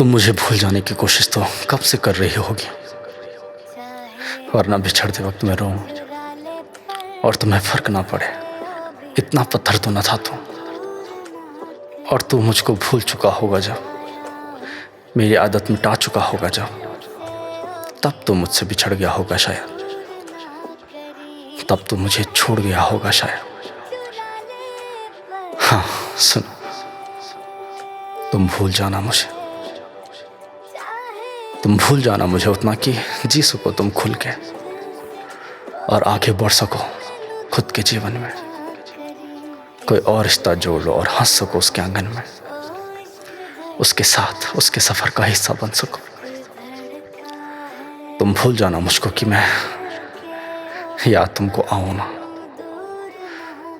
तुम मुझे भूल जाने की कोशिश तो कब से कर रही होगी, वरना बिछड़ते वक्त मैं रोऊं और तुम्हें फर्क ना पड़े। इतना पत्थर तो न था तू, और तू मुझको भूल चुका होगा जब, मेरी आदत मिटा चुका होगा जब, तब तो मुझसे बिछड़ गया होगा शायद, तब तो मुझे छोड़ गया होगा शायद। हाँ सुनो, तुम भूल जाना मुझे, तुम भूल जाना मुझे उतना कि जी सको तुम खुल के और आगे बढ़ सको खुद के जीवन में। कोई और रिश्ता जोड़ लो और हंस सको उसके आंगन में, उसके साथ उसके सफर का हिस्सा बन सको। तुम भूल जाना मुझको कि मैं याद तुमको आऊं ना।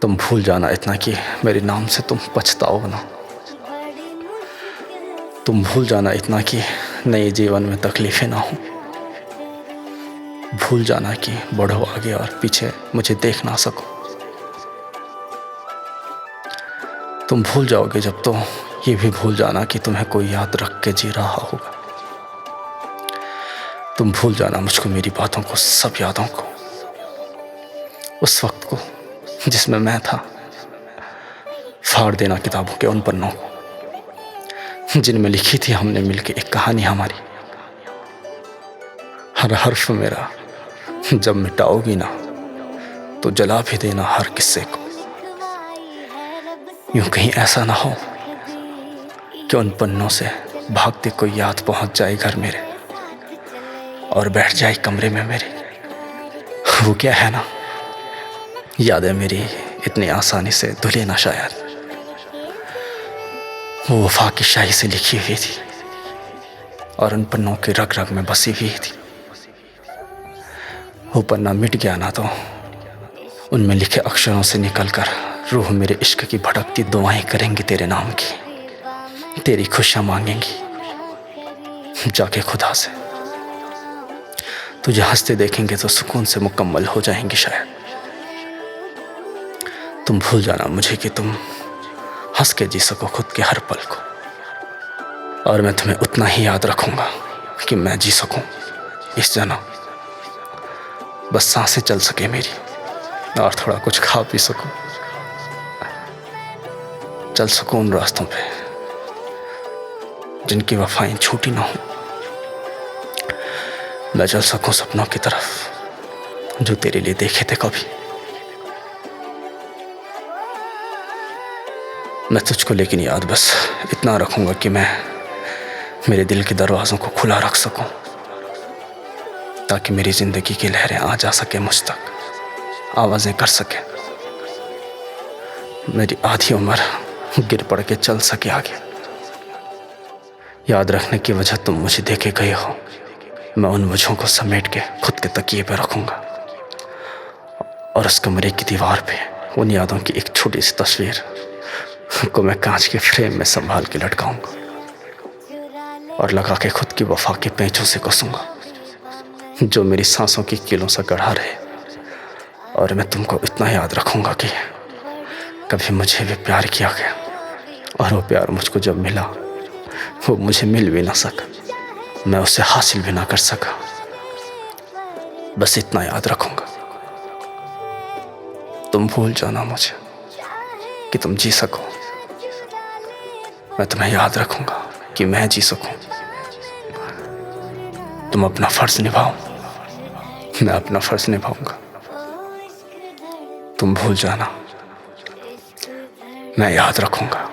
तुम भूल जाना इतना कि मेरे नाम से तुम पछताओ ना। तुम भूल जाना इतना कि नए जीवन में तकलीफें ना हो। भूल जाना कि बढ़ो आगे और पीछे मुझे देख ना सको। तुम भूल जाओगे जब तो ये भी भूल जाना कि तुम्हें कोई याद रख के जी रहा होगा। तुम भूल जाना मुझको, मेरी बातों को, सब यादों को, उस वक्त को जिसमें मैं था। फाड़ देना किताबों के उन पन्नों को जिनमें लिखी थी हमने मिलके एक कहानी हमारी। हर हर्फ मेरा जब मिटाओगी ना तो जला भी देना हर किस्से को। यूं कहीं ऐसा ना हो कि उन पन्नों से भागते कोई याद पहुंच जाए घर मेरे और बैठ जाए कमरे में मेरे। वो क्या है ना, यादें मेरी इतनी आसानी से धुले ना शायद। वो वफा की शाही से लिखी हुई थी और उन पन्नों के रग रग में बसी हुई थी। वो पन्ना मिट गया ना तो उनमें लिखे अक्षरों से निकलकर रूह मेरे इश्क की भटकती दुआएं करेंगी तेरे नाम की, तेरी खुशियां मांगेंगी जाके खुदा से। तुझे हंसते देखेंगे तो सुकून से मुकम्मल हो जाएंगी शायद। तुम भूल जाना मुझे कि तुम हंस के जी सको खुद के हर पल को, और मैं तुम्हें उतना ही याद रखूंगा कि मैं जी सकूं इस जन्म। बस सांसें चल सके मेरी और थोड़ा कुछ खा पी सकूं, चल सकूं उन रास्तों पे जिनकी वफाएं छूटी ना हो। मैं चल सकूं सपनों की तरफ जो तेरे लिए देखे थे कभी। मैं तुझको लेकिन याद बस इतना रखूंगा कि मैं मेरे दिल के दरवाज़ों को खुला रख सकूं, ताकि मेरी ज़िंदगी की लहरें आ जा सके मुझ तक, आवाज़ें कर सके। मेरी आधी उम्र गिर पड़ के चल सके आगे। याद रखने की वजह तुम मुझे देखे गए हो। मैं उन वजहों को समेट के खुद के तकिए पे रखूंगा और उस कमरे की दीवार पे उन यादों की एक छोटी सी तस्वीर को मैं कांच के फ्रेम में संभाल के लटकाऊंगा और लगा के खुद की वफा के पेंचों से कसूंगा जो मेरी सांसों की कीलों से गढ़ा रहे। और मैं तुमको इतना याद रखूंगा कि कभी मुझे भी प्यार किया गया और वो प्यार मुझको जब मिला वो मुझे मिल भी ना सका, मैं उसे हासिल भी ना कर सका। बस इतना याद रखूंगा। तुम भूल जाना मुझे कि तुम जी सको। मैं तुम्हें याद रखूंगा कि मैं जी सकूं। तुम अपना फर्ज निभाओ, मैं अपना फर्ज निभाऊंगा। तुम भूल जाना, मैं याद रखूंगा।